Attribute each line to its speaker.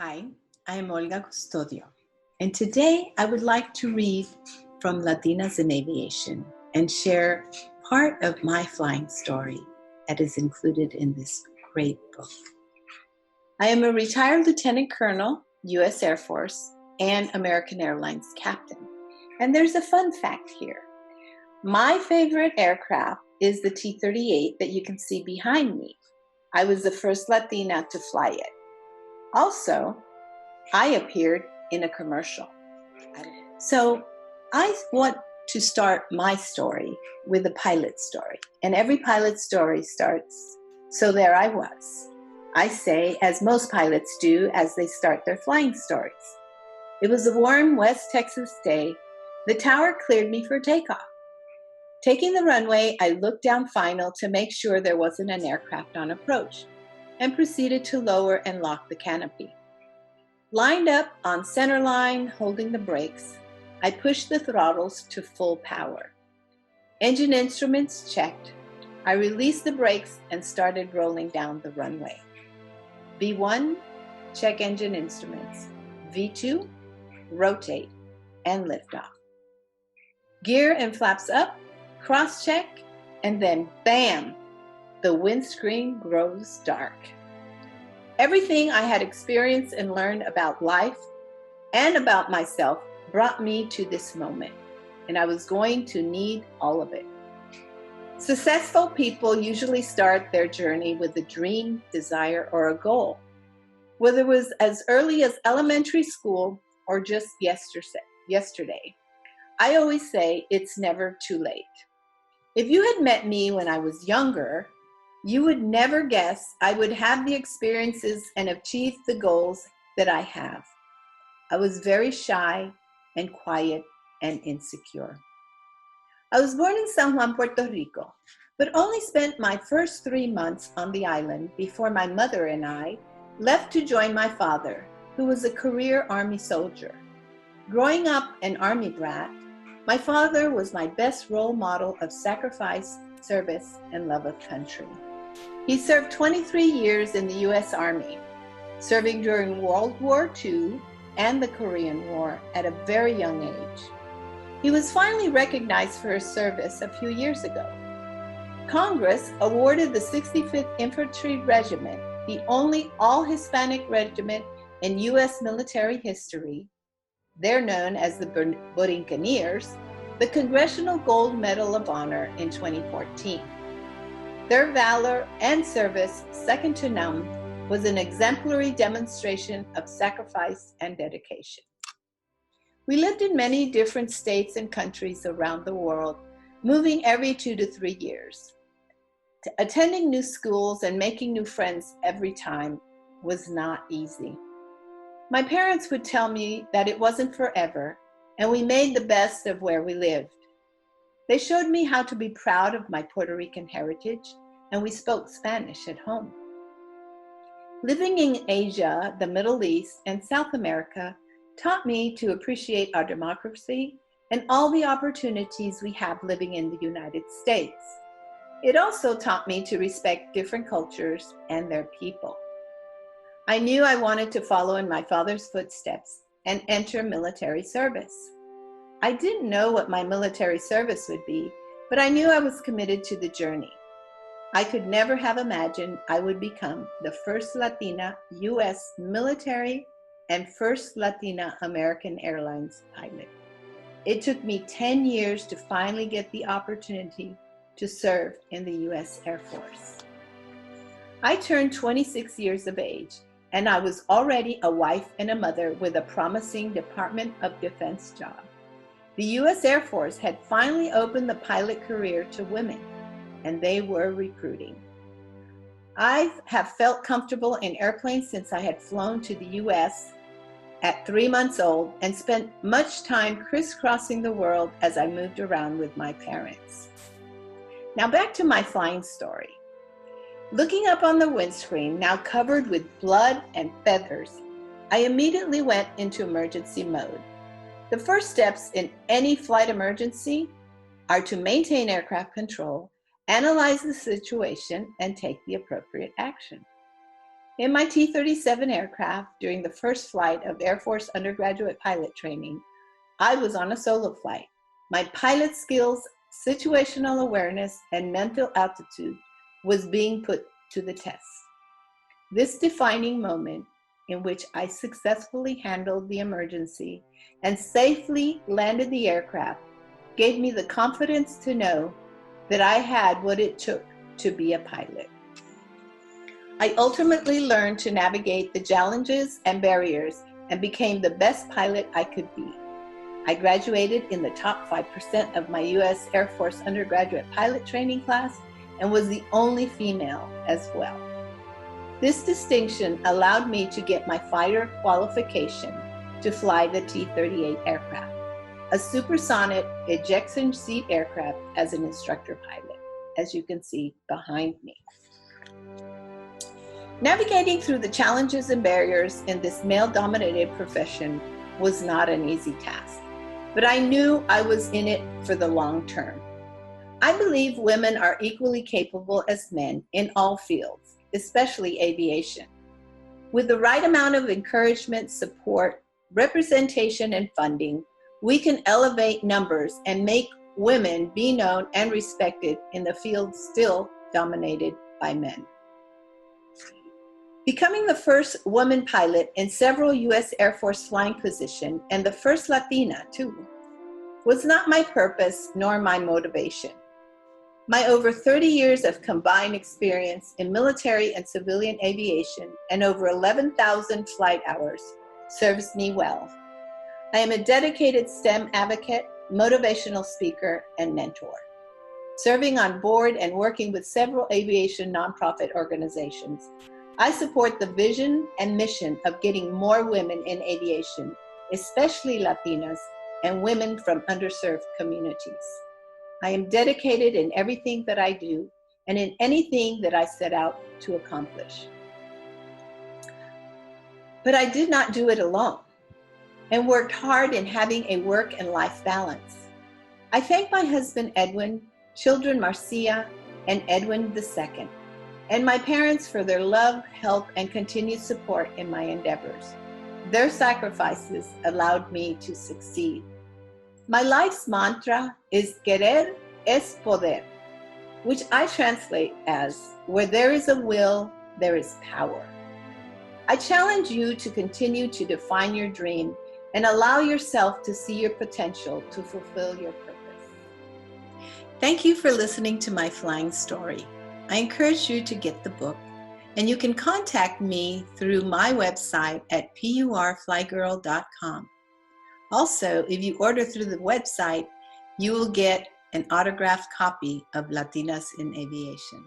Speaker 1: Hi, I am Olga Custodio, and today I would like to read from Latinas in Aviation and share part of my flying story that is included in this great book. I am a retired Lieutenant Colonel, U.S. Air Force, and American Airlines captain. And there's a fun fact here. My favorite aircraft is the T-38 that you can see behind me. I was the first Latina to fly it. Also, I appeared in a commercial. So I want to start my story with a pilot story. And every pilot story starts, so there I was. I say, as most pilots do as they start their flying stories. It was a warm West Texas day. The tower cleared me for takeoff. Taking the runway, I looked down final to make sure there wasn't an aircraft on approach, and proceeded to lower and lock the canopy. Lined up on center line, holding the brakes, I pushed the throttles to full power. Engine instruments checked. I released the brakes and started rolling down the runway. V1, check engine instruments. V2, rotate and lift off. Gear and flaps up, cross-check, and then bam! The windscreen grows dark. Everything I had experienced and learned about life and about myself brought me to this moment, and I was going to need all of it. Successful people usually start their journey with a dream, desire, or a goal, whether it was as early as elementary school or just yesterday. I always say it's never too late. If you had met me when I was younger, you would never guess I would have the experiences and achieve the goals that I have. I was very shy and quiet and insecure. I was born in San Juan, Puerto Rico, but only spent my first 3 months on the island before my mother and I left to join my father, who was a career Army soldier. Growing up an Army brat, my father was my best role model of sacrifice, service, and love of country. He served 23 years in the U.S. Army, serving during World War II and the Korean War at a very young age. He was finally recognized for his service a few years ago. Congress awarded the 65th Infantry Regiment, the only all-Hispanic regiment in U.S. military history, they're known as the Borinqueniers, the Congressional Gold Medal of Honor in 2014. Their valor and service, second to none, was an exemplary demonstration of sacrifice and dedication. We lived in many different states and countries around the world, moving every 2 to 3 years. Attending new schools and making new friends every time was not easy. My parents would tell me that it wasn't forever, and we made the best of where we lived. They showed me how to be proud of my Puerto Rican heritage, and we spoke Spanish at home. Living in Asia, the Middle East, and South America taught me to appreciate our democracy and all the opportunities we have living in the United States. It also taught me to respect different cultures and their people. I knew I wanted to follow in my father's footsteps and enter military service. I didn't know what my military service would be, but I knew I was committed to the journey. I could never have imagined I would become the first Latina U.S. military and first Latina American Airlines pilot. It took me 10 years to finally get the opportunity to serve in the U.S. Air Force. I turned 26 years of age, and I was already a wife and a mother with a promising Department of Defense job. The U.S. Air Force had finally opened the pilot career to women, and they were recruiting. I have felt comfortable in airplanes since I had flown to the U.S. at 3 months old and spent much time crisscrossing the world as I moved around with my parents. Now back to my flying story. Looking up on the windscreen, now covered with blood and feathers, I immediately went into emergency mode. The first steps in any flight emergency are to maintain aircraft control, analyze the situation, and take the appropriate action. In my T-37 aircraft, during the first flight of Air Force undergraduate pilot training, I was on a solo flight. My pilot skills, situational awareness, and mental altitude was being put to the test. This defining moment, in which I successfully handled the emergency and safely landed the aircraft, gave me the confidence to know that I had what it took to be a pilot. I ultimately learned to navigate the challenges and barriers and became the best pilot I could be. I graduated in the top 5% of my U.S. Air Force undergraduate pilot training class and was the only female as well. This distinction allowed me to get my fighter qualification to fly the T-38 aircraft, a supersonic ejection seat aircraft, as an instructor pilot, as you can see behind me. Navigating through the challenges and barriers in this male-dominated profession was not an easy task, but I knew I was in it for the long term. I believe women are equally capable as men in all fields, especially aviation. With the right amount of encouragement, support, representation, and funding, we can elevate numbers and make women be known and respected in the field still dominated by men. Becoming the first woman pilot in several U.S. Air Force flying positions, and the first Latina too, was not my purpose nor my motivation. My over 30 years of combined experience in military and civilian aviation and over 11,000 flight hours serves me well. I am a dedicated STEM advocate, motivational speaker, and mentor. Serving on board and working with several aviation nonprofit organizations, I support the vision and mission of getting more women in aviation, especially Latinas and women from underserved communities. I am dedicated in everything that I do and in anything that I set out to accomplish. But I did not do it alone and worked hard in having a work and life balance. I thank my husband Edwin, children Marcia and Edwin II, and my parents for their love, help, and continued support in my endeavors. Their sacrifices allowed me to succeed. My life's mantra is querer es poder, which I translate as, where there is a will, there is power. I challenge you to continue to define your dream and allow yourself to see your potential to fulfill your purpose. Thank you for listening to my flying story. I encourage you to get the book, and you can contact me through my website at purflygirl.com. Also, if you order through the website, you will get an autographed copy of Latinas in Aviation.